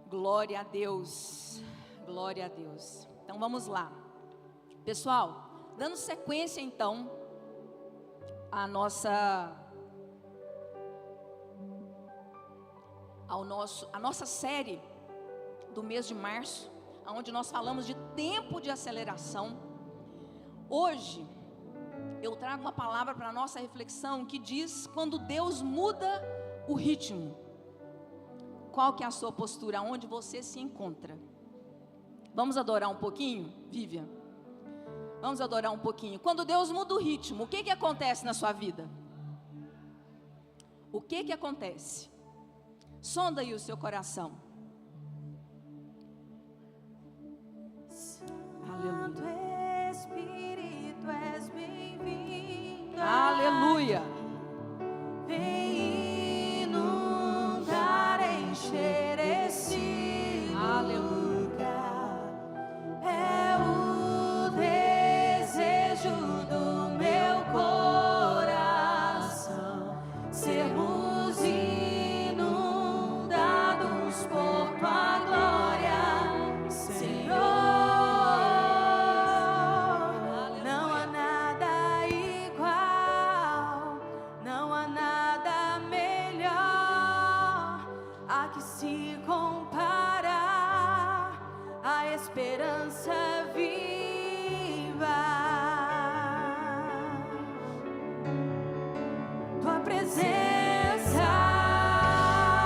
Glória a Deus, glória a Deus. Então vamos lá, pessoal, dando sequência então à nossa série do mês de março, onde nós falamos de tempo de aceleração. Hoje eu trago uma palavra para a nossa reflexão que diz: quando Deus muda o ritmo. Qual que é a sua postura? Onde você se encontra? Vamos adorar um pouquinho, Vivian? Vamos adorar um pouquinho. Quando Deus muda o ritmo, o que acontece na sua vida? O que acontece? Sonda aí o seu coração. Santo Espírito, és bem-vindo. Aleluia. Vem inundar, encher esse lugar. É o desejo do meu coração sermos inundados por tua glória, Senhor. Não há nada igual, não há nada melhor a que se comparar a esperança viva. Tua presença.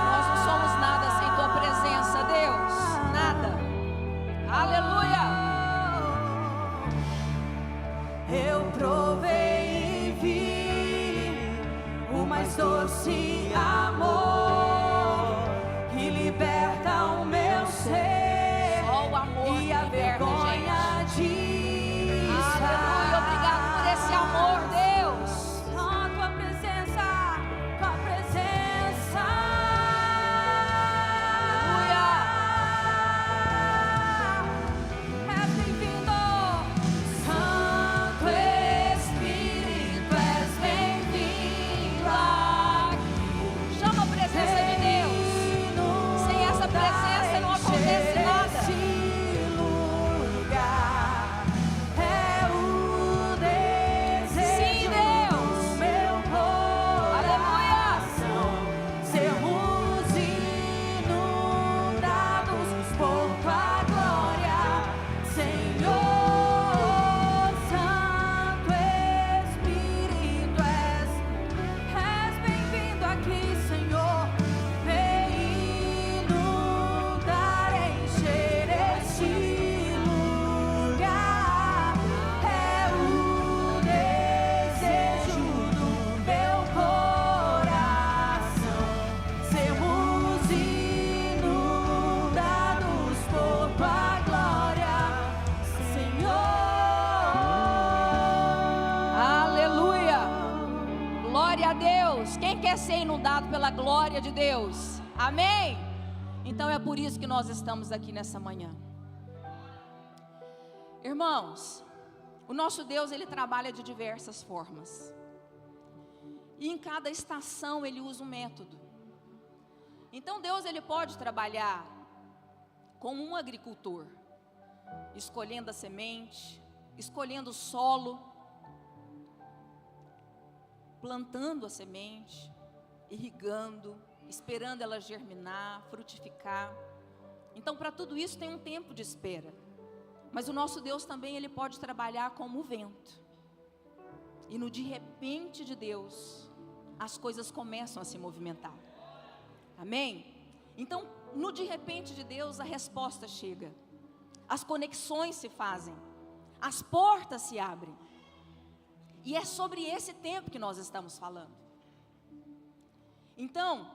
Nós não somos nada sem tua presença, Deus. Nada. Aleluia. Eu provei e vi o mais doce amor que liberta o meu ser. Só o amor E que a liberta, vergonha de Aleluia. Obrigado por esse amor, Deus. Só a tua presença, tua presença. És bem-vindo, Santo Espírito, és bem-vindo aqui. Chama a presença de Deus. Sem essa presença não acontece nada. Esse lugar é o desejo Sim, Deus. do meu coração. Sermos inundados por tua glória, Senhor. Santo Espírito, és bem-vindo aqui, Senhor. Vem inundar, encher esse lugar. É o desejo do meu coração sermos inundados por tua glória, Senhor. Aleluia. Glória a Deus. Quem quer ser inundado pela glória de Deus? Amém? Então é por isso que nós estamos aqui nessa manhã. Irmãos, o nosso Deus, Ele trabalha de diversas formas. E em cada estação Ele usa um método. Então Deus, Ele pode trabalhar como um agricultor, escolhendo a semente, escolhendo o solo, plantando a semente, irrigando, esperando ela germinar, frutificar. Então, para tudo isso tem um tempo de espera. Mas o nosso Deus também, Ele pode trabalhar como o vento. E no de repente de Deus, as coisas começam a se movimentar. Amém? Então, no de repente de Deus, a resposta chega. As conexões se fazem. As portas se abrem. E é sobre esse tempo que nós estamos falando. Então,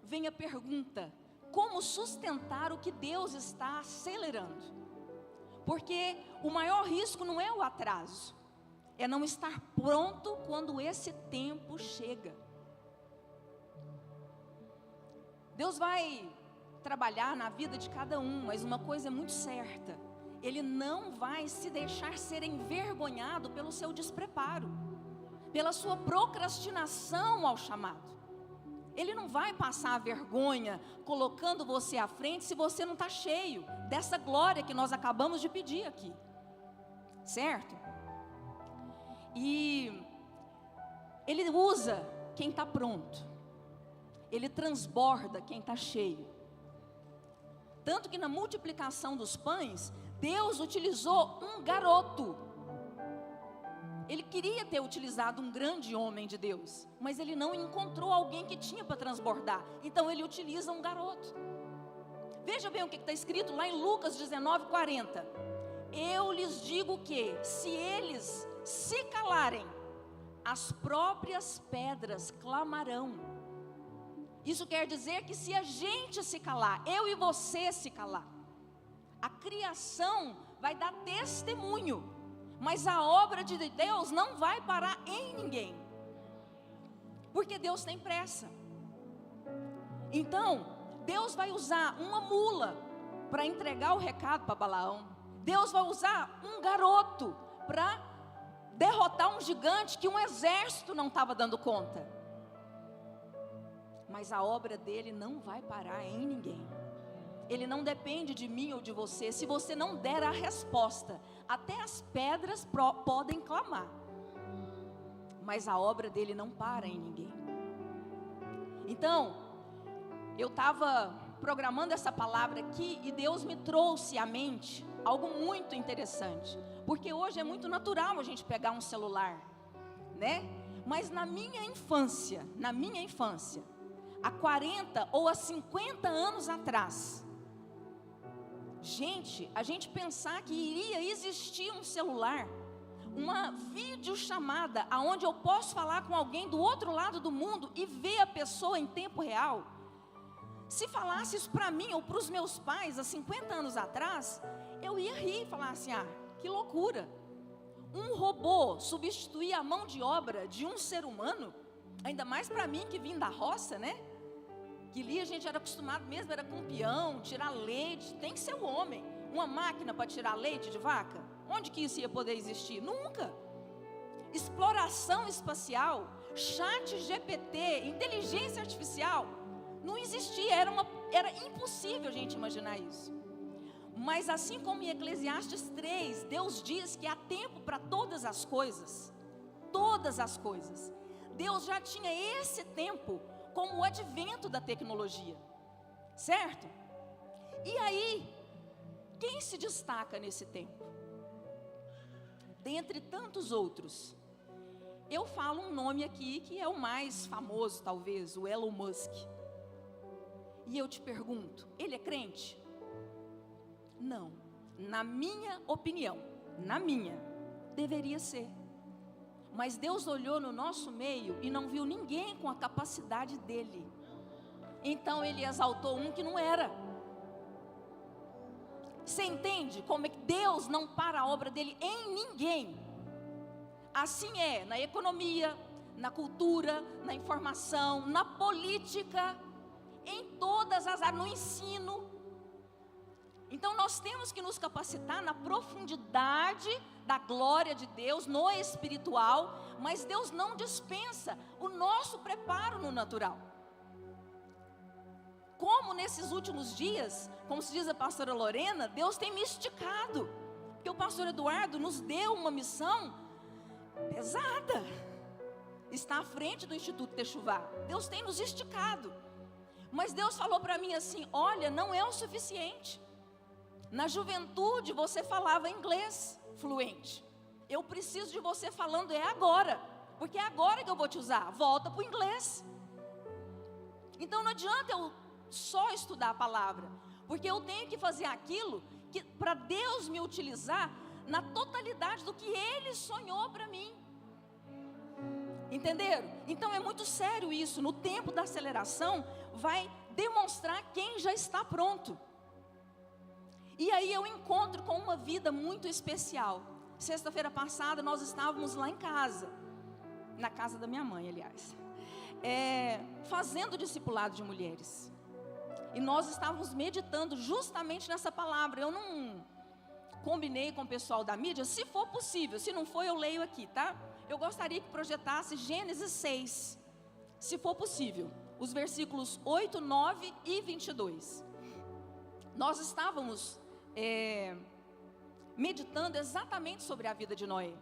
vem a pergunta: como sustentar o que Deus está acelerando? Porque o maior risco não é o atraso, é não estar pronto quando esse tempo chega. Deus vai trabalhar na vida de cada um, mas uma coisa é muito certa: Ele não vai se deixar ser envergonhado pelo seu despreparo, pela sua procrastinação ao chamado. Ele não vai passar a vergonha colocando você à frente se você não está cheio dessa glória que nós acabamos de pedir aqui. Certo? E Ele usa quem está pronto. Ele transborda quem está cheio. Tanto que na multiplicação dos pães, Deus utilizou um garoto. Ele queria ter utilizado um grande homem de Deus, mas ele não encontrou alguém que tinha para transbordar. Então ele utiliza um garoto. Veja bem o que está escrito lá em Lucas 19:40. Eu lhes digo que, se eles se calarem, as próprias pedras clamarão. Isso quer dizer que se a gente se calar, eu e você se calar, a criação vai dar testemunho, mas a obra de Deus não vai parar em ninguém, porque Deus tem pressa. Então, Deus vai usar uma mula para entregar o recado para Balaão. Deus vai usar um garoto para derrotar um gigante que um exército não estava dando conta. Mas a obra dele não vai parar em ninguém. Ele não depende de mim ou de você. Se você não der a resposta, até as pedras podem clamar. Mas a obra dele não para em ninguém. Então, eu estava programando essa palavra aqui e Deus me trouxe à mente algo muito interessante. Porque hoje é muito natural a gente pegar um celular, né? Mas na minha infância, há 40 ou há 50 anos atrás, a gente pensar que iria existir um celular, uma videochamada, aonde eu posso falar com alguém do outro lado do mundo e ver a pessoa em tempo real. Se falasse isso para mim ou para os meus pais há 50 anos atrás, eu ia rir e falar assim, que loucura. Um robô substituir a mão de obra de um ser humano, ainda mais para mim que vim da roça, né? Que ali a gente era acostumado mesmo, era com peão, tirar leite, tem que ser o homem. Uma máquina para tirar leite de vaca? Onde que isso ia poder existir? Nunca. Exploração espacial, chat GPT, inteligência artificial, não existia, era impossível a gente imaginar isso. Mas assim como em Eclesiastes 3, Deus diz que há tempo para todas as coisas. Todas as coisas. Deus já tinha esse tempo com o advento da tecnologia, certo? E aí, quem se destaca nesse tempo? Dentre tantos outros, eu falo um nome aqui que é o mais famoso talvez, o Elon Musk. E eu te pergunto, ele é crente? Não, na minha opinião, deveria ser. Mas Deus olhou no nosso meio e não viu ninguém com a capacidade dele. Então Ele exaltou um que não era. Você entende como é que Deus não para a obra dele em ninguém? Assim é na economia, na cultura, na informação, na política, em todas as áreas, no ensino. Então nós temos que nos capacitar na profundidade da glória de Deus, no espiritual, mas Deus não dispensa o nosso preparo no natural. Como nesses últimos dias, como se diz a pastora Lorena, Deus tem me esticado, porque o pastor Eduardo nos deu uma missão pesada, está à frente do Instituto Techuvá. Deus tem nos esticado, mas Deus falou para mim assim, olha, não é o suficiente. Na juventude você falava inglês fluente. Eu preciso de você falando agora, porque é agora que eu vou te usar. Volta para o inglês. Então não adianta eu só estudar a palavra, porque eu tenho que fazer aquilo que para Deus me utilizar na totalidade do que Ele sonhou para mim. Entenderam? Então é muito sério isso. No tempo da aceleração vai demonstrar quem já está pronto. E aí eu encontro com uma vida muito especial. Sexta-feira passada nós estávamos lá em casa, na casa da minha mãe, aliás, fazendo discipulado de mulheres. E nós estávamos meditando justamente nessa palavra. Eu não combinei com o pessoal da mídia, se for possível, se não for eu leio aqui, tá? Eu gostaria que projetasse Gênesis 6, se for possível. os versículos 8, 9 e 22. Nós estávamos meditando exatamente sobre a vida de Noé.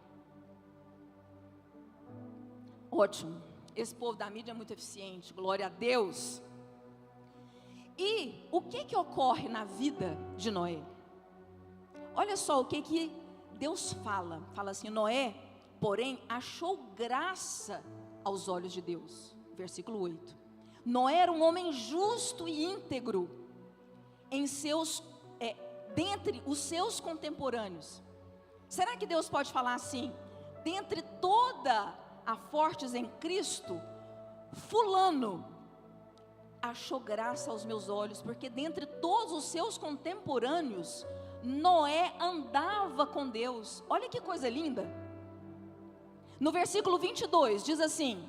Ótimo, esse povo da mídia é muito eficiente, glória a Deus. E o que ocorre na vida de Noé? Olha só o que Deus fala assim: Noé, porém, achou graça aos olhos de Deus. Versículo 8. Noé era um homem justo e íntegro dentre os seus contemporâneos. Será que Deus pode falar assim: dentre toda a fortes em Cristo, fulano achou graça aos meus olhos, porque dentre todos os seus contemporâneos, Noé andava com Deus. Olha que coisa linda. No versículo 22 diz assim: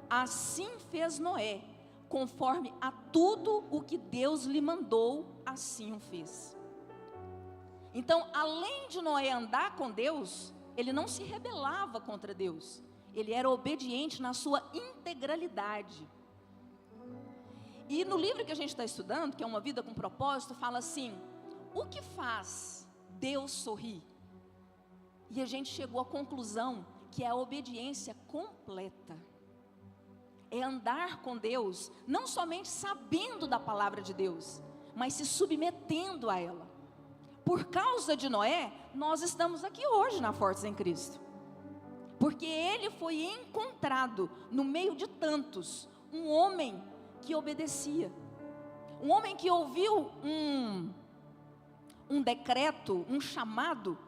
assim fez Noé, conforme a tudo o que Deus lhe mandou, assim o fez. Então, além de Noé andar com Deus, ele não se rebelava contra Deus, ele era obediente na sua integralidade. E no livro que a gente está estudando, que é Uma Vida com Propósito, fala assim: o que faz Deus sorrir? E a gente chegou à conclusão que é a obediência completa. É andar com Deus, não somente sabendo da palavra de Deus, mas se submetendo a ela. Por causa de Noé, nós estamos aqui hoje na Fortes em Cristo. Porque ele foi encontrado no meio de tantos, um homem que obedecia. Um homem que ouviu um decreto, um chamado,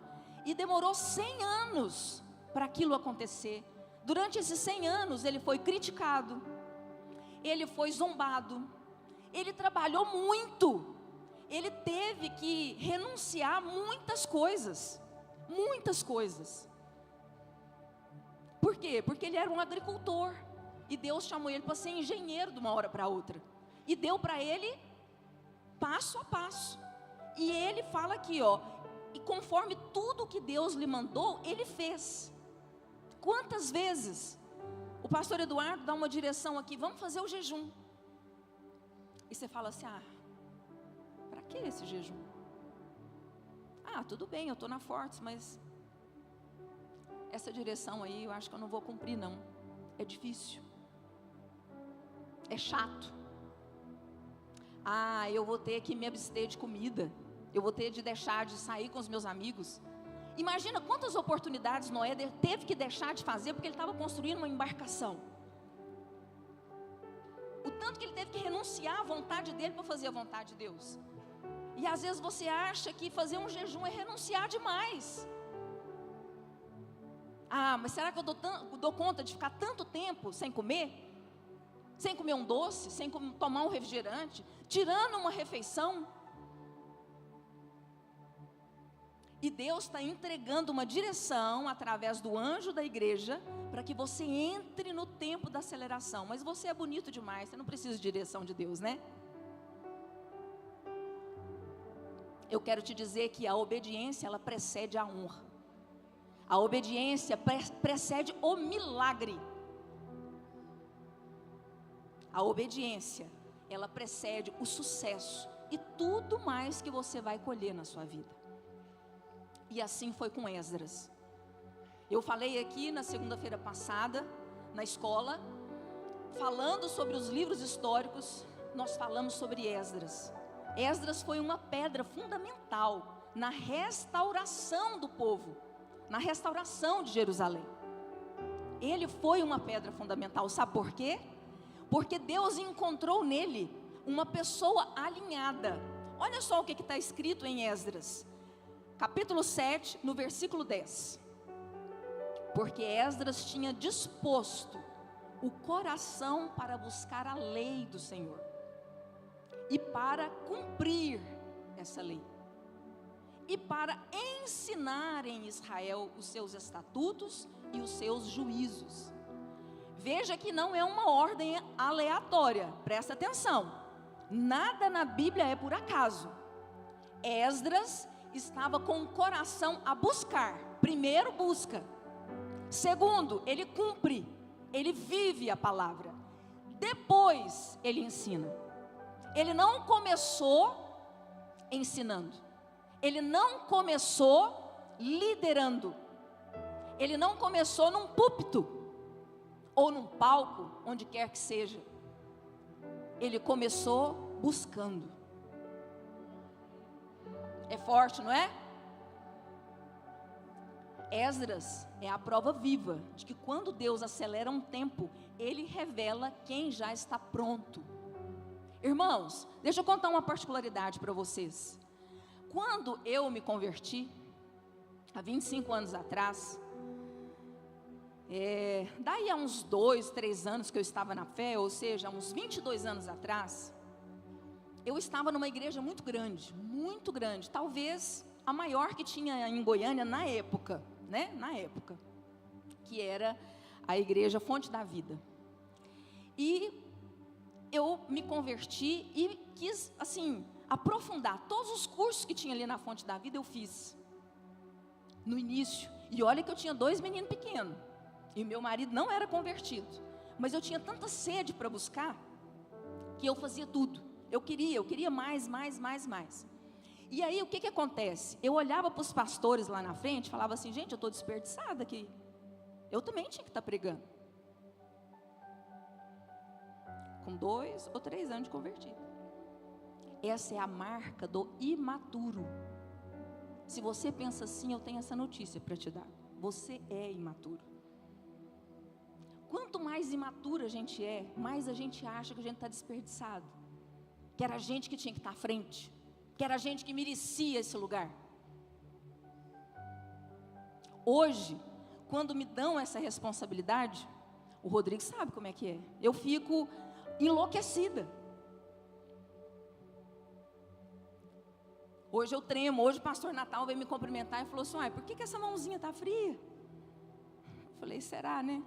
e demorou 100 anos para aquilo acontecer. Durante esses 100 anos ele foi criticado, ele foi zombado, ele trabalhou muito, ele teve que renunciar a muitas coisas. Por quê? Porque ele era um agricultor, e Deus chamou ele para ser engenheiro de uma hora para outra, e deu para ele passo a passo. E ele fala aqui, e conforme tudo que Deus lhe mandou, ele fez. Quantas vezes o pastor Eduardo dá uma direção aqui: vamos fazer o jejum, e você fala assim: para que esse jejum? Tudo bem, eu estou na Fortes, mas essa direção aí eu acho que eu não vou cumprir não, é difícil, é chato. Eu vou ter que me abster de comida, eu vou ter de deixar de sair com os meus amigos. Imagina quantas oportunidades Noé teve que deixar de fazer, porque ele estava construindo uma embarcação. O tanto que ele teve que renunciar à vontade dele para fazer a vontade de Deus. E às vezes você acha que fazer um jejum é renunciar demais. Mas será que eu dou conta de ficar tanto tempo sem comer? Sem comer um doce, sem tomar um refrigerante, tirando uma refeição? E Deus está entregando uma direção através do anjo da igreja, para que você entre no tempo da aceleração. Mas você é bonito demais, você não precisa de direção de Deus, né? Eu quero te dizer que a obediência, ela precede a honra. A obediência precede o milagre. A obediência, ela precede o sucesso e tudo mais que você vai colher na sua vida. E assim foi com Esdras. Eu falei aqui na segunda-feira passada, na escola, falando sobre os livros históricos, nós falamos sobre Esdras. Esdras foi uma pedra fundamental na restauração do povo, na restauração de Jerusalém. Ele foi uma pedra fundamental, sabe por quê? Porque Deus encontrou nele uma pessoa alinhada. Olha só o que está escrito em Esdras, capítulo 7, no versículo 10. Porque Esdras tinha disposto o coração para buscar a lei do Senhor e para cumprir essa lei, e para ensinar em Israel os seus estatutos e os seus juízos. Veja que não é uma ordem aleatória, presta atenção, nada na Bíblia é por acaso. Esdras estava com o coração a buscar. Primeiro busca, segundo, ele cumpre, ele vive a palavra. depois ele ensina. Ele não começou ensinando, ele não começou liderando, ele não começou num púlpito, ou num palco, onde quer que seja. Ele começou buscando. É forte, não é? Esdras é a prova viva de que quando Deus acelera um tempo, Ele revela quem já está pronto. Irmãos, deixa eu contar uma particularidade para vocês. Quando eu me converti, há 25 anos atrás, daí a uns 2, 3 anos que eu estava na fé, ou seja, uns 22 anos atrás, eu estava numa igreja muito grande, talvez a maior que tinha em Goiânia na época, né? Na época, que era a igreja Fonte da Vida. E eu me converti e quis, assim, aprofundar todos os cursos que tinha ali na Fonte da Vida, eu fiz no início. E olha que eu tinha 2 meninos pequenos, e meu marido não era convertido, mas eu tinha tanta sede para buscar, que eu fazia tudo. Eu queria mais. E aí o que acontece? Eu olhava para os pastores lá na frente, falava assim, gente, eu estou desperdiçada aqui, eu também tinha que estar pregando, com 2 ou 3 anos de convertido. Essa é a marca do imaturo. Se você pensa assim, eu tenho essa notícia para te dar, você é imaturo. Quanto mais imatura a gente é, mais a gente acha que a gente está desperdiçado, que era a gente que tinha que estar à frente, que era a gente que merecia esse lugar. Hoje, quando me dão essa responsabilidade, o Rodrigo sabe como é que é, eu fico enlouquecida. Hoje eu tremo. Hoje o pastor Natal veio me cumprimentar e falou assim, por que essa mãozinha está fria? Eu falei, será, né?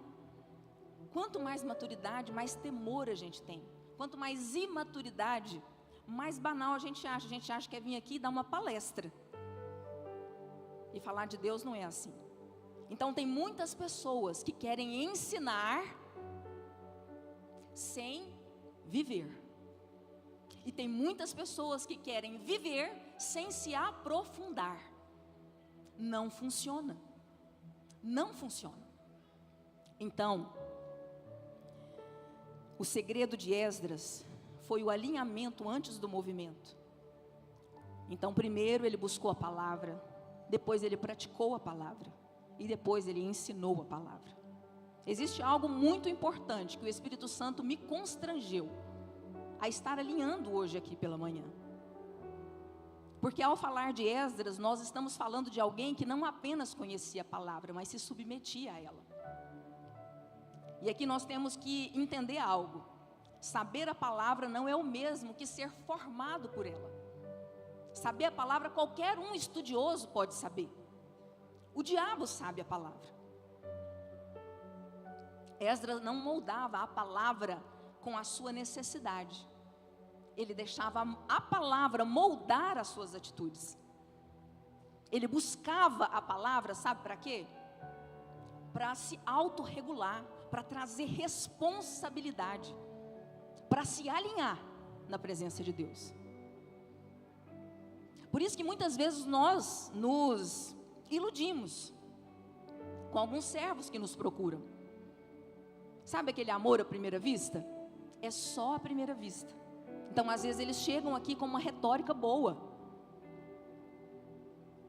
Quanto mais maturidade, mais temor a gente tem. Quanto mais imaturidade, mais banal a gente acha. A gente acha que é vir aqui e dar uma palestra. E falar de Deus não é assim. Então tem muitas pessoas que querem ensinar sem viver. E tem muitas pessoas que querem viver sem se aprofundar. Não funciona. Não funciona. Então, o segredo de Esdras foi o alinhamento antes do movimento. Então, primeiro ele buscou a palavra, depois ele praticou a palavra, e depois ele ensinou a palavra. Existe algo muito importante que o Espírito Santo me constrangeu a estar alinhando hoje aqui pela manhã. Porque ao falar de Esdras, nós estamos falando de alguém que não apenas conhecia a palavra, mas se submetia a ela. E aqui nós temos que entender algo. Saber a palavra não é o mesmo que ser formado por ela. Saber a palavra, qualquer um estudioso pode saber. O diabo sabe a palavra. Esdras não moldava a palavra com a sua necessidade. Ele deixava a palavra moldar as suas atitudes. Ele buscava a palavra, sabe para quê? Para se autorregular, para trazer responsabilidade, para se alinhar na presença de Deus. Por isso que muitas vezes nós nos iludimos com alguns servos que nos procuram. Sabe aquele amor à primeira vista? É só à primeira vista. Então às vezes eles chegam aqui com uma retórica boa,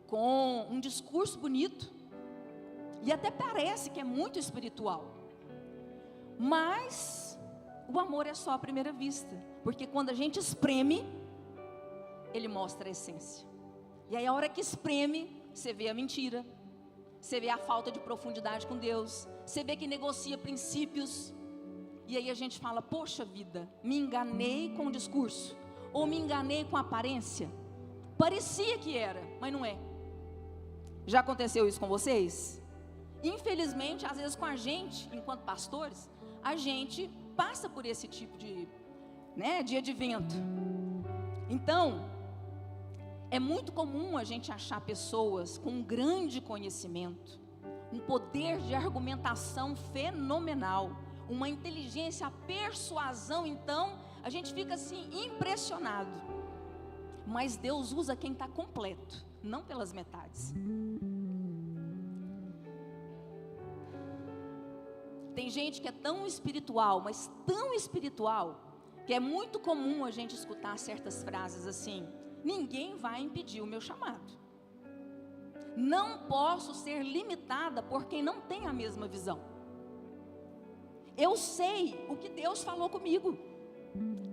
com um discurso bonito, e até parece que é muito espiritual, mas o amor é só à primeira vista, porque quando a gente espreme, ele mostra a essência. E aí a hora que espreme, você vê a mentira, você vê a falta de profundidade com Deus, você vê que negocia princípios, e aí a gente fala, poxa vida, me enganei com o discurso, ou me enganei com a aparência, parecia que era, mas não é. Já aconteceu isso com vocês? Infelizmente, às vezes com a gente, enquanto pastores, a gente passa por esse tipo de advento. Então, é muito comum a gente achar pessoas com um grande conhecimento, um poder de argumentação fenomenal, uma inteligência, a persuasão, então, a gente fica assim impressionado. Mas Deus usa quem está completo, não pelas metades. Tem gente que é tão espiritual, mas tão espiritual, que é muito comum a gente escutar certas frases assim: ninguém vai impedir o meu chamado. Não posso ser limitada por quem não tem a mesma visão. Eu sei o que Deus falou comigo.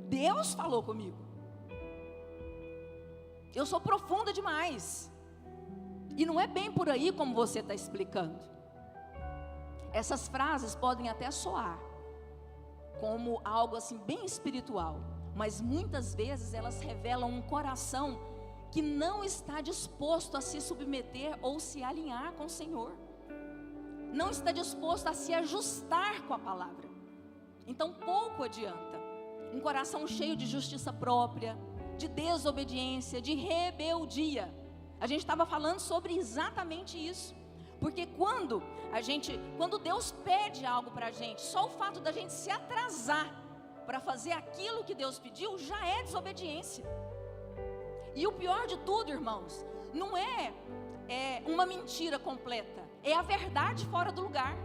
Deus falou comigo. Eu sou profunda demais. E não é bem por aí como você está explicando. Essas frases podem até soar como algo assim bem espiritual, mas muitas vezes elas revelam um coração que não está disposto a se submeter ou se alinhar com o Senhor. Não está disposto a se ajustar com a palavra. Então pouco adianta um coração cheio de justiça própria, de desobediência, de rebeldia. A gente estava falando sobre exatamente isso. Porque quando Deus pede algo para a gente, só o fato da gente se atrasar para fazer aquilo que Deus pediu, já é desobediência. E o pior de tudo, irmãos, não é uma mentira completa, é a verdade fora do lugar.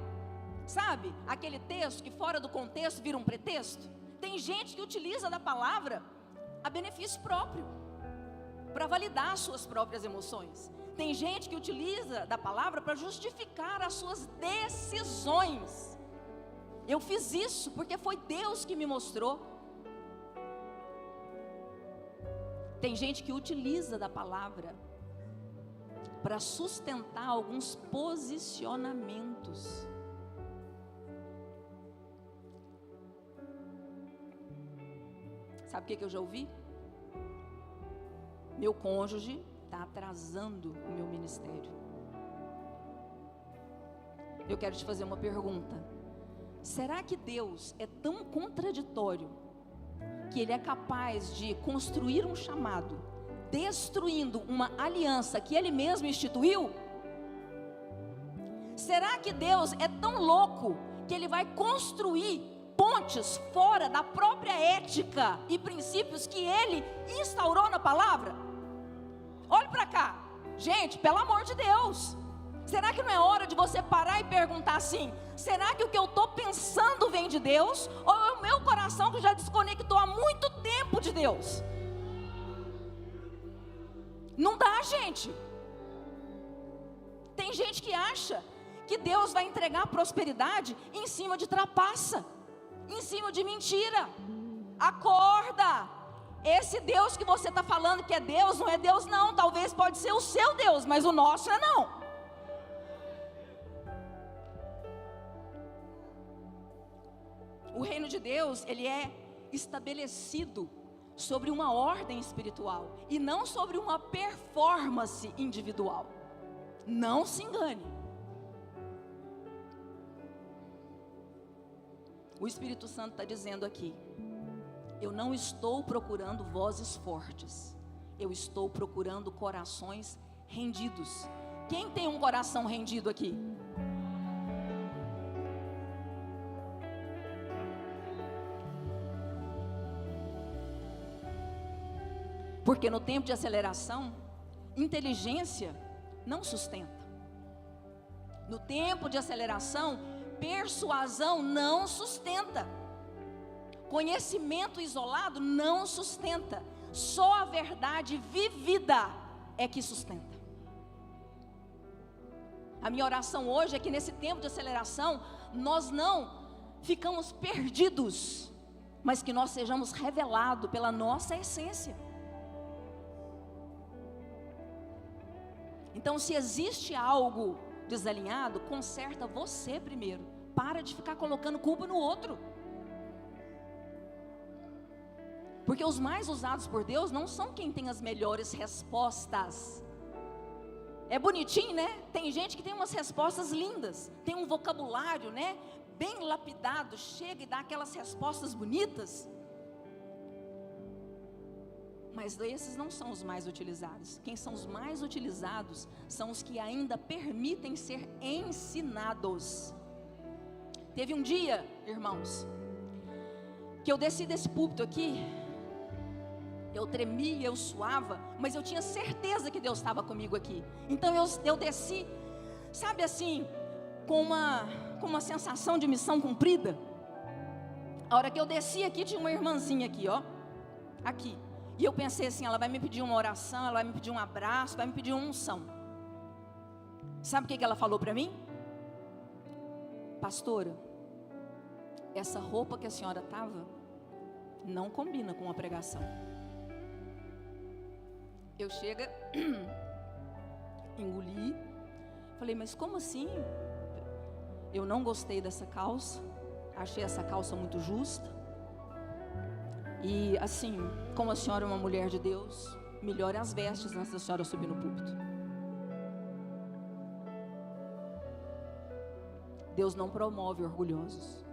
Sabe, aquele texto que fora do contexto vira um pretexto? Tem gente que utiliza da palavra a benefício próprio, para validar as suas próprias emoções. Tem gente que utiliza da palavra para justificar as suas decisões. Eu fiz isso porque foi Deus que me mostrou. Tem gente que utiliza da palavra para sustentar alguns posicionamentos. Sabe o que eu já ouvi? Meu cônjuge está atrasando o meu ministério. Eu quero te fazer uma pergunta. Será que Deus é tão contraditório que Ele é capaz de construir um chamado, destruindo uma aliança que Ele mesmo instituiu? Será que Deus é tão louco que Ele vai construir pontes fora da própria ética e princípios que Ele instaurou na palavra? Olhe para cá, gente, pelo amor de Deus, será que não é hora de você parar e perguntar assim: será que o que eu estou pensando vem de Deus? Ou é o meu coração que já desconectou há muito tempo de Deus? Não dá, gente. Tem gente que acha que Deus vai entregar prosperidade em cima de trapaça, em cima de mentira. Acorda! Esse Deus que você está falando que é Deus, não é Deus não. Talvez pode ser o seu Deus, mas o nosso é não. O reino de Deus, ele é estabelecido sobre uma ordem espiritual e não sobre uma performance individual. Não se engane. O Espírito Santo está dizendo aqui: eu não estou procurando vozes fortes, eu estou procurando corações rendidos. Quem tem um coração rendido aqui? Porque no tempo de aceleração, inteligência não sustenta. No tempo de aceleração, persuasão não sustenta. Conhecimento isolado não sustenta. Só a verdade vivida é que sustenta. A minha oração hoje é que nesse tempo de aceleração, nós não ficamos perdidos, mas que nós sejamos revelados pela nossa essência. Então, se existe algo desalinhado, conserta você primeiro. Para de ficar colocando culpa no outro. Porque os mais usados por Deus não são quem tem as melhores respostas. É bonitinho, né? Tem gente que tem umas respostas lindas, tem um vocabulário, né, bem lapidado, chega e dá aquelas respostas bonitas. Mas esses não são os mais utilizados. Quem são os mais utilizados são os que ainda permitem ser ensinados. Teve um dia, irmãos, que eu desci desse púlpito aqui, eu tremia, eu suava, mas eu tinha certeza que Deus estava comigo aqui. Então eu desci, sabe assim, com uma sensação de missão cumprida. A hora que eu desci aqui, tinha uma irmãzinha aqui, ó, aqui. E eu pensei assim, ela vai me pedir uma oração, ela vai me pedir um abraço, vai me pedir uma unção. Sabe o que ela falou para mim? Pastora, essa roupa que a senhora estava não combina com a pregação. Eu chega, engoli, falei, mas como assim? Eu não gostei dessa calça, achei essa calça muito justa. E assim, como a senhora é uma mulher de Deus, melhore as vestes antes da senhora subir no púlpito. Deus não promove orgulhosos.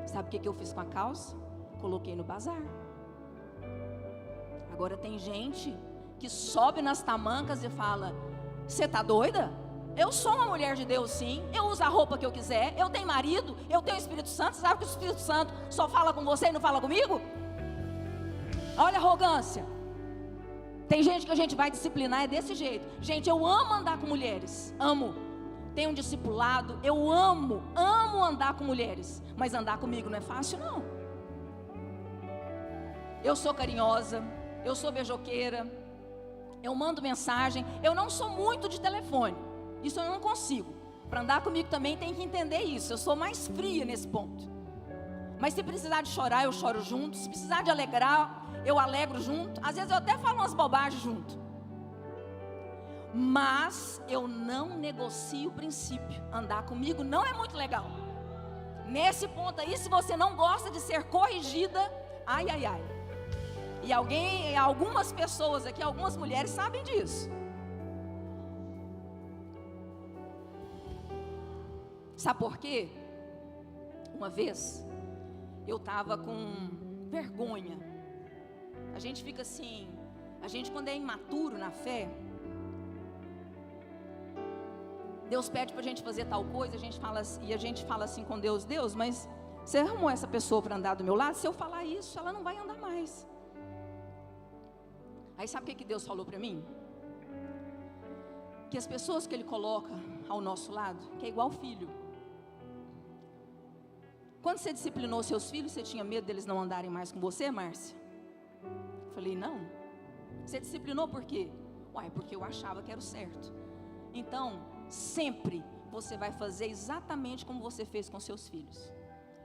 Sabe o que eu fiz com a calça? Coloquei no bazar. Agora tem gente que sobe nas tamancas e fala, você tá doida? Eu sou uma mulher de Deus sim, eu uso a roupa que eu quiser, eu tenho marido, eu tenho o Espírito Santo. Sabe que o Espírito Santo só fala com você e não fala comigo? Olha a arrogância. Tem gente que a gente vai disciplinar, é desse jeito. Gente, eu amo andar com mulheres, amo. Tenho um discipulado, eu amo andar com mulheres. Mas andar comigo não é fácil não. Eu sou carinhosa, eu sou beijoqueira, eu mando mensagem. Eu não sou muito de telefone, isso eu não consigo. Para andar comigo também tem que entender isso. Eu sou mais fria nesse ponto. Mas se precisar de chorar, eu choro junto. Se precisar de alegrar, eu alegro junto. Às vezes eu até falo umas bobagens junto. Mas eu não negocio o princípio. Andar comigo não é muito legal. Nesse ponto aí, se você não gosta de ser corrigida, ai, ai, ai. E algumas pessoas aqui, algumas mulheres sabem disso. Sabe por quê? Uma vez, eu estava com vergonha. A gente fica assim, a gente quando é imaturo na fé, Deus pede para a gente fazer tal coisa, a gente fala assim com Deus, Deus, mas você arrumou essa pessoa para andar do meu lado? Se eu falar isso, ela não vai andar mais. Aí sabe o que Deus falou para mim? Que as pessoas que Ele coloca ao nosso lado, que é igual filho. Quando você disciplinou seus filhos, você tinha medo deles não andarem mais com você, Márcia? Eu falei, não. Você disciplinou por quê? Uai, porque eu achava que era o certo. Então, sempre você vai fazer exatamente como você fez com seus filhos.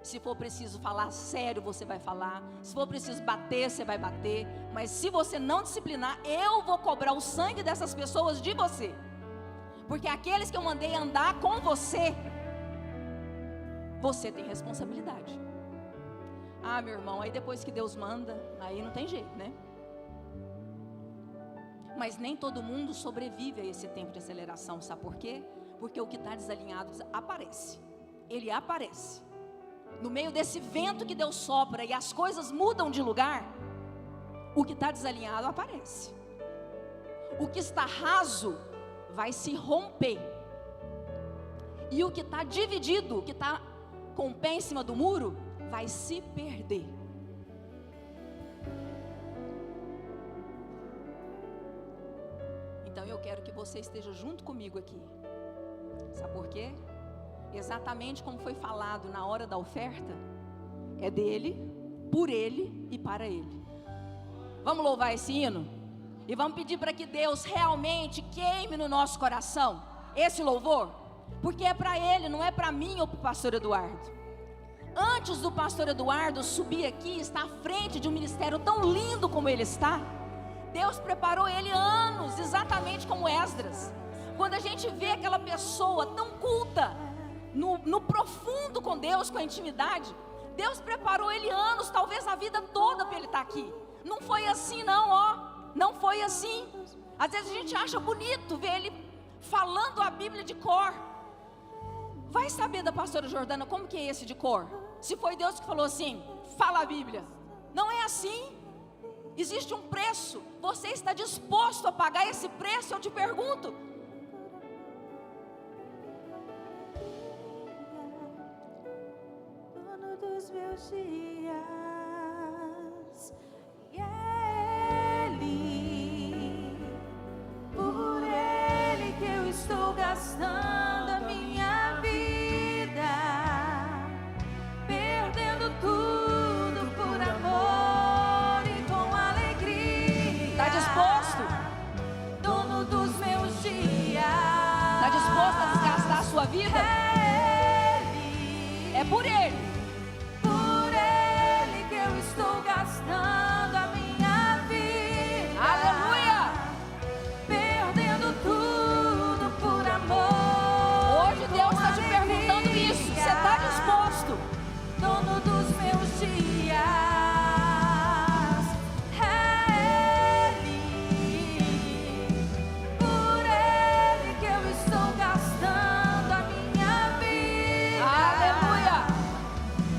Se for preciso falar sério, você vai falar. Se for preciso bater, você vai bater. Mas se você não disciplinar, eu vou cobrar o sangue dessas pessoas de você. Porque aqueles que eu mandei andar com você, você tem responsabilidade. Ah, meu irmão, aí depois que Deus manda, aí não tem jeito, né? Mas nem todo mundo sobrevive a esse tempo de aceleração, sabe por quê? Porque o que está desalinhado aparece. Ele aparece. No meio desse vento que Deus sopra e as coisas mudam de lugar, o que está desalinhado aparece. O que está raso vai se romper. E o que está dividido, o que está com o pé em cima do muro, vai se perder. Então eu quero que você esteja junto comigo aqui. Sabe por quê? Exatamente como foi falado na hora da oferta, é dele, por ele e para ele. Vamos louvar esse hino? E vamos pedir para que Deus realmente queime no nosso coração esse louvor, porque é para ele, não é para mim ou para o pastor Eduardo. Antes do pastor Eduardo subir aqui, estar à frente de um ministério tão lindo como ele está, Deus preparou ele anos, exatamente como Esdras. Quando a gente vê aquela pessoa tão culta, no profundo com Deus, com a intimidade, Deus preparou ele anos, talvez a vida toda para ele estar aqui. Não foi assim não, ó, não foi assim. Às vezes a gente acha bonito ver ele falando a Bíblia de cor. Vai saber da pastora Jordana como que é esse de cor. Se foi Deus que falou assim, fala a Bíblia. Não é assim. Existe um preço. Você está disposto a pagar esse preço? Eu te pergunto. dos meus dias. E é Ele, por Ele que eu estou gastando a minha vida, perdendo tudo por amor e com alegria. Está disposto? Dono dos meus dias. Está disposto a desgastar a sua vida? É por Ele. Por Ele que eu estou gastando a minha vida. Aleluia! Perdendo tudo por amor. Hoje Deus está te perguntando isso. Você está disposto? Dono dos meus dias. É Ele. Por Ele que eu estou gastando a minha vida. Aleluia!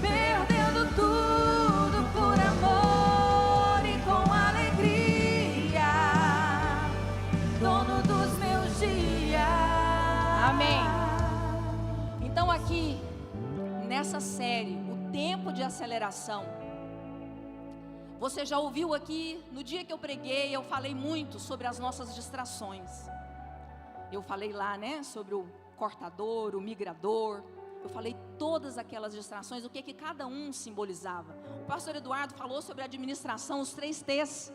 Perdendo tudo por amor e com alegria, dono dos meus dias. Amém. Então aqui, nessa série, o tempo de aceleração, você já ouviu aqui, no dia que eu preguei, eu falei muito sobre as nossas distrações. Eu falei lá, né, sobre o cortador, o migrador. Eu falei todas aquelas distrações, o que cada um simbolizava. O pastor Eduardo falou sobre a administração, os 3 T's: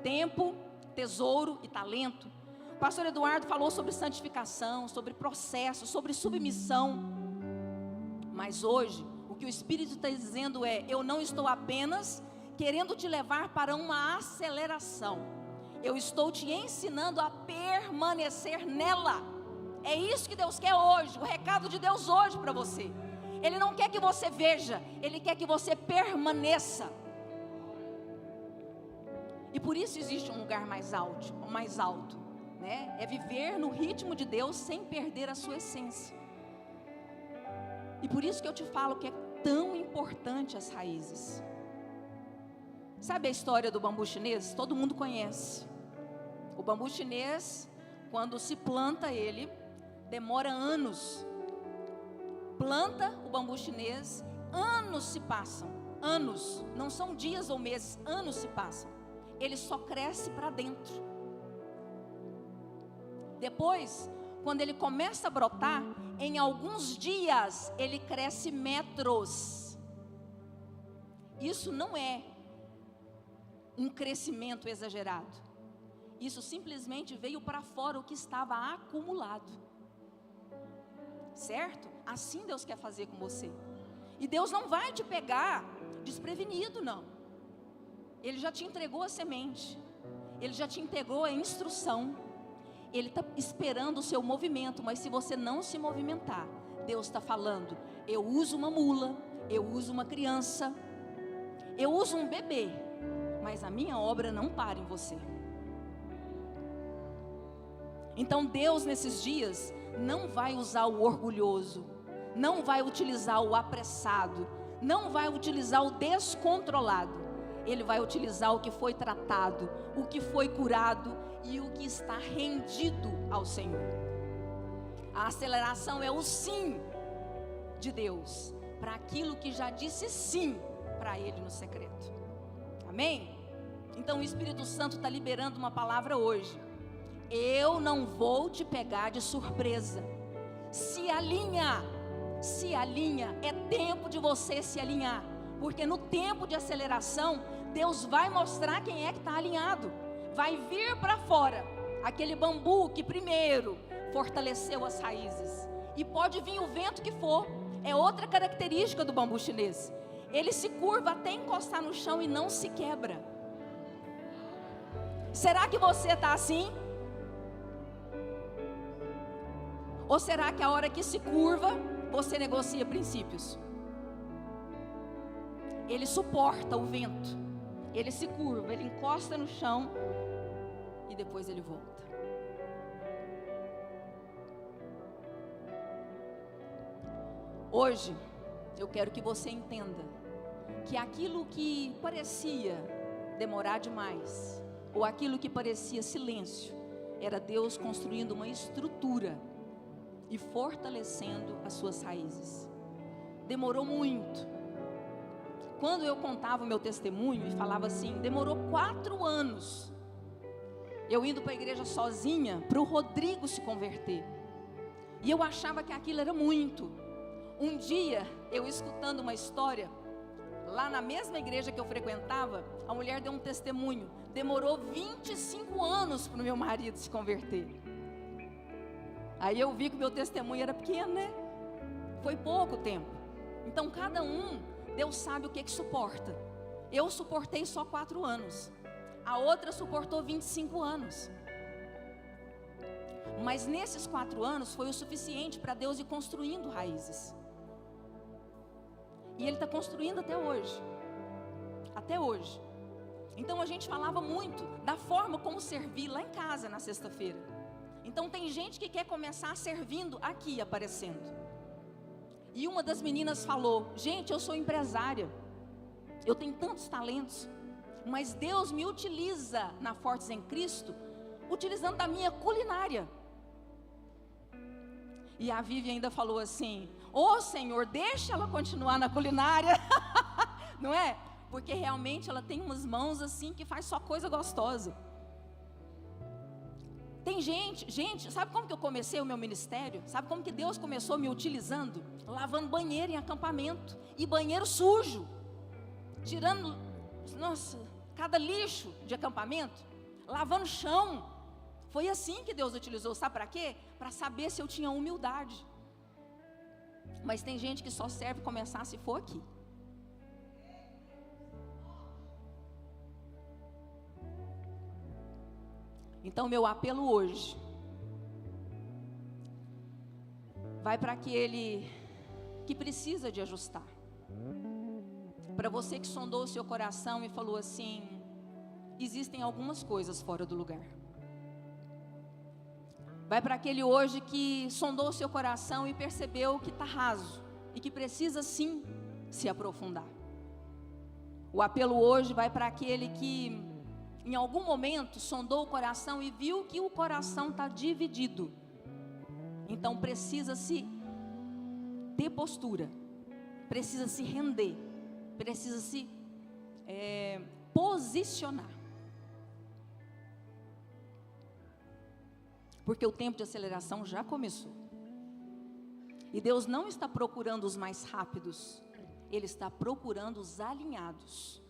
tempo, tesouro e talento. O pastor Eduardo falou sobre santificação, sobre processo, sobre submissão. Mas hoje, o que o Espírito está dizendo é: eu não estou apenas querendo te levar para uma aceleração, eu estou te ensinando a permanecer nela. É isso que Deus quer hoje, o recado de Deus hoje para você. Ele não quer que você veja, Ele quer que você permaneça. E por isso existe um lugar mais alto, né? É viver no ritmo de Deus sem perder a sua essência. E por isso que eu te falo que é tão importante as raízes. Sabe a história do bambu chinês? Todo mundo conhece. O bambu chinês, quando se planta ele, demora anos. Planta o bambu chinês, anos se passam. Anos, não são dias ou meses, anos se passam. Ele só cresce para dentro. Depois, quando ele começa a brotar, em alguns dias ele cresce metros. Isso não é um crescimento exagerado. Isso simplesmente veio para fora o que estava acumulado. Certo? Assim Deus quer fazer com você. E Deus não vai te pegar desprevenido, não. Ele já te entregou a semente. Ele já te entregou a instrução. Ele está esperando o seu movimento. Mas se você não se movimentar, Deus está falando: eu uso uma mula, eu uso uma criança, eu uso um bebê, mas a minha obra não para em você. Então Deus nesses dias não vai usar o orgulhoso, não vai utilizar o apressado, não vai utilizar o descontrolado. Ele vai utilizar o que foi tratado, o que foi curado e o que está rendido ao Senhor. A aceleração é o sim de Deus para aquilo que já disse sim para Ele no secreto. Amém? Então o Espírito Santo está liberando uma palavra hoje. Eu não vou te pegar de surpresa. Se alinha, é tempo de você se alinhar. Porque no tempo de aceleração, Deus vai mostrar quem é que está alinhado. Vai vir para fora aquele bambu que primeiro fortaleceu as raízes. E pode vir o vento que for. É outra característica do bambu chinês. Ele se curva até encostar no chão e não se quebra. Será que você está assim? Ou será que a hora que se curva, você negocia princípios? Ele suporta o vento. Ele se curva, ele encosta no chão e depois ele volta. Hoje, eu quero que você entenda que aquilo que parecia demorar demais, ou aquilo que parecia silêncio, era Deus construindo uma estrutura e fortalecendo as suas raízes. Demorou muito, quando eu contava o meu testemunho e falava assim, demorou 4 anos, eu indo para a igreja sozinha, para o Rodrigo se converter, e eu achava que aquilo era muito. Um dia, eu escutando uma história, lá na mesma igreja que eu frequentava, a mulher deu um testemunho, demorou 25 anos para o meu marido se converter. Aí eu vi que o meu testemunho era pequeno, né? Foi pouco tempo. Então cada um, Deus sabe o que suporta. Eu suportei só 4 anos, a outra suportou 25 anos. Mas nesses 4 anos foi o suficiente para Deus ir construindo raízes. E Ele está construindo até hoje. Até hoje. Então a gente falava muito da forma como servir lá em casa na sexta-feira. Então tem gente que quer começar servindo aqui, aparecendo. E uma das meninas falou, gente, eu sou empresária, eu tenho tantos talentos, mas Deus me utiliza na Fortes em Cristo, utilizando da minha culinária. E a Vivi ainda falou assim, ô Senhor, deixa ela continuar na culinária, não é? Porque realmente ela tem umas mãos assim que faz só coisa gostosa. Tem gente, sabe como que eu comecei o meu ministério? Sabe como que Deus começou me utilizando? Lavando banheiro em acampamento, e banheiro sujo, tirando, nossa, cada lixo de acampamento, lavando chão. Foi assim que Deus utilizou, sabe para quê? Para saber se eu tinha humildade. Mas tem gente que só serve começar se for aqui. Então meu apelo hoje vai para aquele que precisa de ajustar. Para você que sondou o seu coração e falou assim, existem algumas coisas fora do lugar. Vai para aquele hoje que sondou o seu coração e percebeu que está raso e que precisa sim se aprofundar. O apelo hoje vai para aquele que em algum momento sondou o coração e viu que o coração está dividido. Então precisa se ter postura, precisa se render, precisa se posicionar. Porque o tempo de aceleração já começou. E Deus não está procurando os mais rápidos, Ele está procurando os alinhados.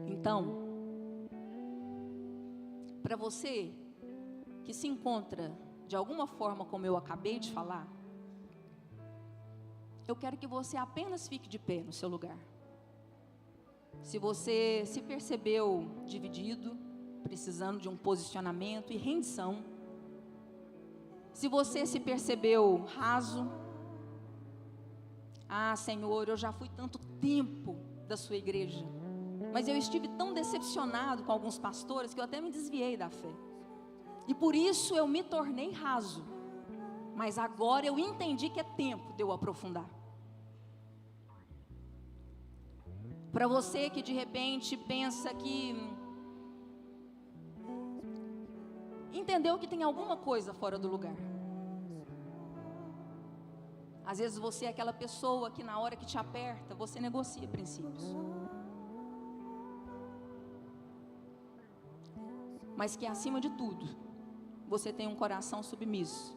Então, para você que se encontra de alguma forma como eu acabei de falar, eu quero que você apenas fique de pé no seu lugar. Se você se percebeu dividido, precisando de um posicionamento e rendição, se você se percebeu raso, Senhor, eu já fui tanto tempo da sua igreja, mas eu estive tão decepcionado com alguns pastores que eu até me desviei da fé. E por isso eu me tornei raso. Mas agora eu entendi que é tempo de eu aprofundar. Para você que de repente pensa que entendeu que tem alguma coisa fora do lugar. Às vezes você é aquela pessoa que na hora que te aperta, você negocia princípios. Mas que acima de tudo, você tem um coração submisso,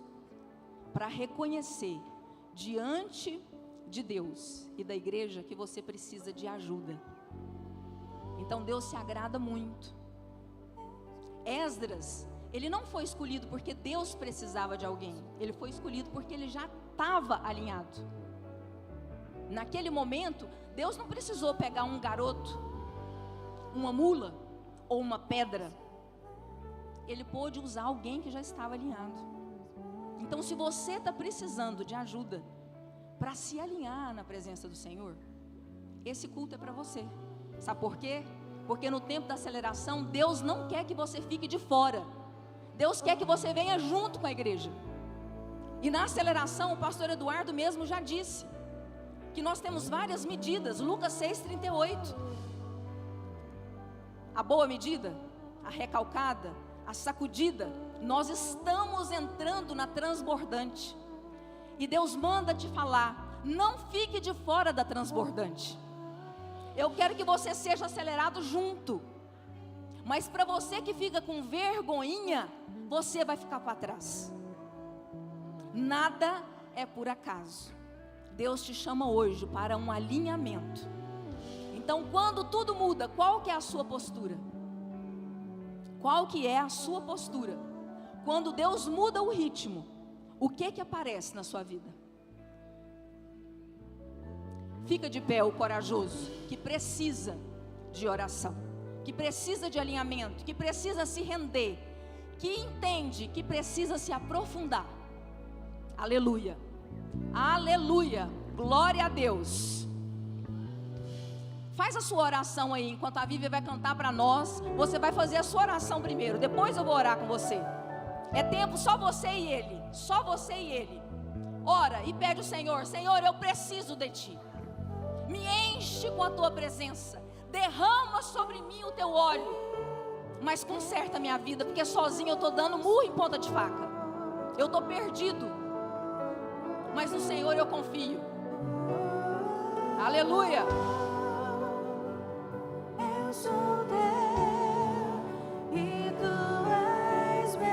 para reconhecer diante de Deus e da igreja que você precisa de ajuda. Então Deus se agrada muito. Esdras, ele não foi escolhido porque Deus precisava de alguém, ele foi escolhido porque ele já estava alinhado. Naquele momento, Deus não precisou pegar um garoto, uma mula ou uma pedra. Ele pôde usar alguém que já estava alinhado. Então se você está precisando de ajuda para se alinhar na presença do Senhor, esse culto é para você. Sabe por quê? Porque no tempo da aceleração, Deus não quer que você fique de fora, Deus quer que você venha junto com a igreja. E na aceleração, o pastor Eduardo mesmo já disse que nós temos várias medidas. Lucas 6,38. A boa medida, a recalcada, a sacudida. Nós estamos entrando na transbordante. E Deus manda te falar: não fique de fora da transbordante. Eu quero que você seja acelerado junto. Mas para você que fica com vergonhinha, você vai ficar para trás. Nada é por acaso. Deus te chama hoje para um alinhamento. Então, quando tudo muda, qual que é a sua postura? Qual que é a sua postura? Quando Deus muda o ritmo, o que aparece na sua vida? Fica de pé o corajoso, que precisa de oração, que precisa de alinhamento, que precisa se render, que entende que precisa se aprofundar. Aleluia, aleluia, glória a Deus. Faz a sua oração aí, enquanto a Vivian vai cantar para nós. Você vai fazer a sua oração primeiro, depois eu vou orar com você. É tempo só você e Ele, só você e Ele. Ora e pede ao Senhor: Senhor, eu preciso de Ti. Me enche com a Tua presença, derrama sobre mim o Teu óleo, mas conserta a minha vida, porque sozinho eu estou dando murro em ponta de faca. Eu estou perdido, mas no Senhor eu confio. Aleluia. Eu sou teu e tu és meu.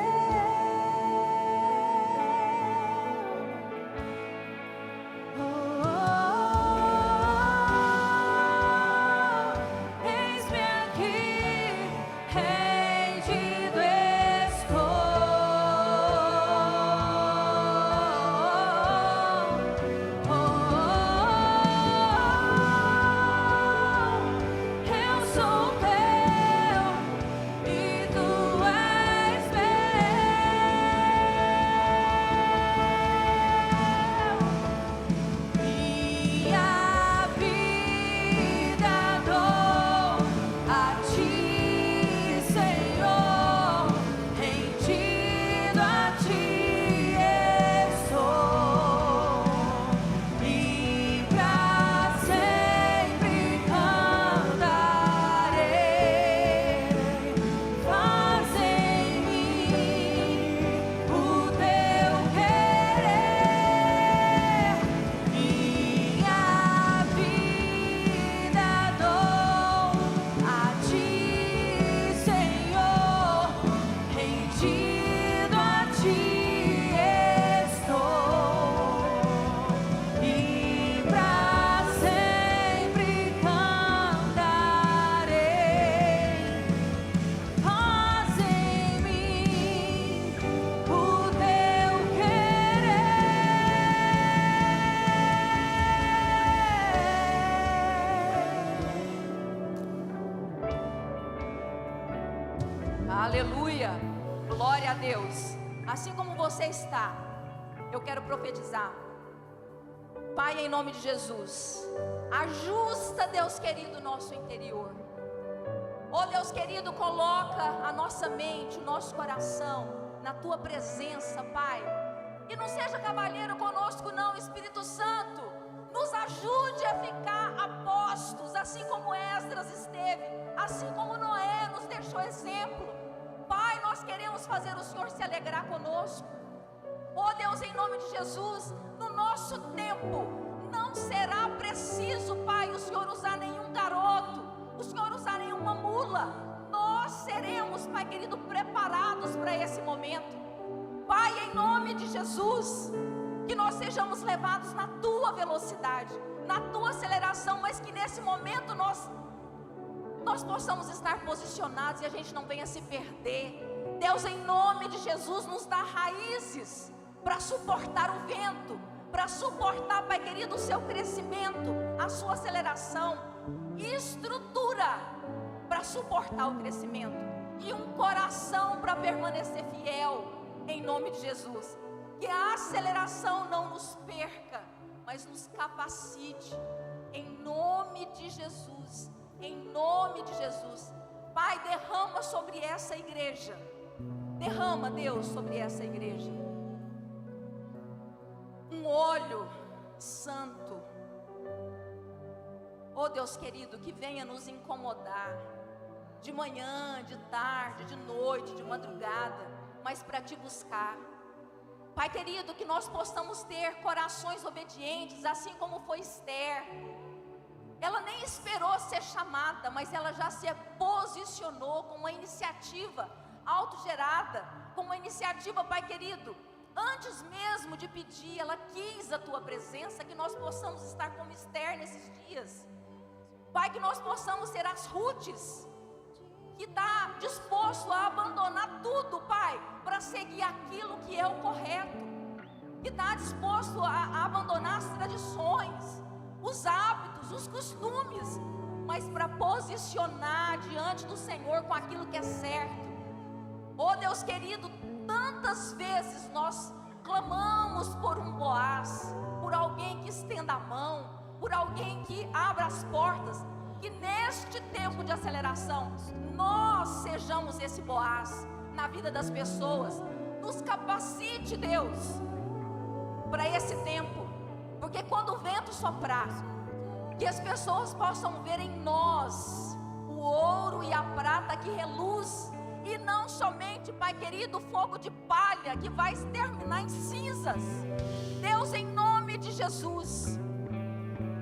Eis-me aqui, rendido estou. Eu sou teu e tu és meu. Minha vida dou a Ti, Senhor, rendido a Ti estou, e pra sempre cantarei. Faz em mim o Teu querer. Minha vida dou a Ti, Senhor, rendido a Ti estou, e pra sempre cantarei. Faz em mim o Teu querer. Aleluia, glória a Deus. Assim como você está, eu quero profetizar. Pai, em nome de Jesus, ajusta, Deus querido, o nosso interior. Oh Deus querido, coloca a nossa mente, o nosso coração na Tua presença, Pai. E não seja cavalheiro conosco não, Espírito Santo. Nos ajude a ficar a postos, assim como Esdras esteve, assim como Noé nos deixou exemplo. Pai, nós queremos fazer o Senhor se alegrar conosco. Oh Deus, em nome de Jesus, no nosso tempo não será preciso, Pai, o Senhor usar nenhum garoto, o Senhor usar nenhuma mula. Nós seremos, Pai querido, preparados para esse momento. Pai, em nome de Jesus, que nós sejamos levados na Tua velocidade, na Tua aceleração, mas que nesse momento nós possamos estar posicionados e a gente não venha se perder. Deus, em nome de Jesus, nos dá raízes para suportar o vento, para suportar, Pai querido, o seu crescimento, a sua aceleração, estrutura para suportar o crescimento e um coração para permanecer fiel, em nome de Jesus. Que a aceleração não nos perca, mas nos capacite, em nome de Jesus, em nome de Jesus. Pai, derrama sobre essa igreja, derrama, Deus, sobre essa igreja um óleo santo. Oh Deus querido, que venha nos incomodar, de manhã, de tarde, de noite, de madrugada, mas para Te buscar. Pai querido, que nós possamos ter corações obedientes, assim como foi Esther. Ela nem esperou ser chamada, mas ela já se posicionou com uma iniciativa autogerada, com uma iniciativa, Pai querido, antes mesmo de pedir, ela quis a Tua presença. Que nós possamos estar como Esther nesses dias, Pai, que nós possamos ser as Rutes, que está disposto a abandonar tudo, Pai, para seguir aquilo que é o correto, que está disposto a abandonar as tradições, os hábitos, os costumes, mas para posicionar diante do Senhor com aquilo que é certo. Oh Deus querido, tantas vezes nós clamamos por um Boaz, por alguém que estenda a mão, por alguém que abra as portas. Que neste tempo de aceleração, nós sejamos esse Boaz na vida das pessoas. Nos capacite, Deus, para esse tempo, porque quando o vento soprar, que as pessoas possam ver em nós o ouro e a prata que reluz, e não somente, Pai querido, fogo de palha que vai terminar em cinzas. Deus, em nome de Jesus,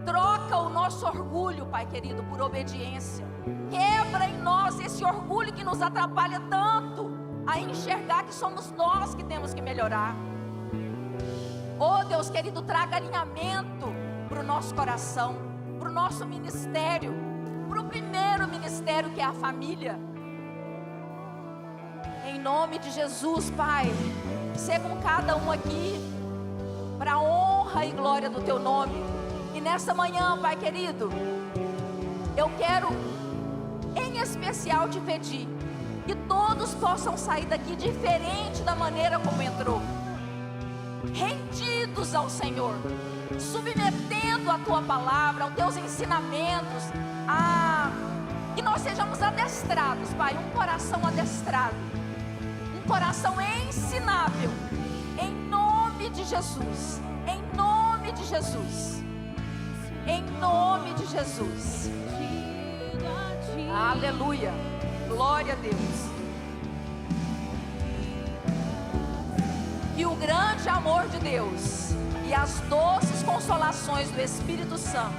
troca o nosso orgulho, Pai querido, por obediência. Quebra em nós esse orgulho que nos atrapalha tanto a enxergar que somos nós que temos que melhorar. Oh Deus querido, traga alinhamento para o nosso coração, para o nosso ministério, para o primeiro ministério que é a família. Em nome de Jesus, Pai, seja com cada um aqui, para a honra e glória do Teu nome. E nessa manhã, Pai querido, eu quero em especial te pedir que todos possam sair daqui diferente da maneira como entrou, rendidos ao Senhor, submetendo a Tua palavra, aos Teus ensinamentos, que nós sejamos adestrados, Pai, um coração adestrado, um coração ensinável, em nome de Jesus, em nome de Jesus, em nome de Jesus. Aleluia, glória a Deus. Que o grande amor de Deus e as doces consolações do Espírito Santo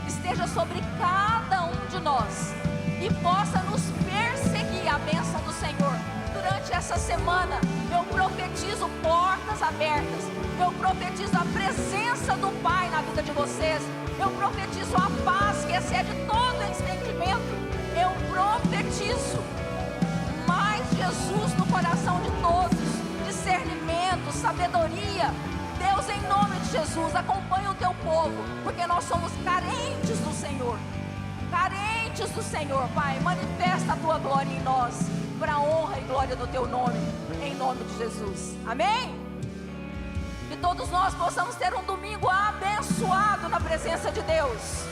esteja sobre cada um de nós e possa nos perseguir a bênção do Senhor durante essa semana. Eu profetizo portas abertas, eu profetizo a presença do Pai na vida de vocês, eu profetizo a paz que excede todo entendimento, eu profetizo mais Jesus no coração de todos, discernimento, sabedoria. Deus, em nome de Jesus, acompanha o Teu povo, porque nós somos carentes do Senhor, carentes do Senhor. Pai, manifesta a Tua glória em nós, para a honra e glória do Teu nome, em nome de Jesus, amém? Que todos nós possamos ter um domingo abençoado na presença de Deus.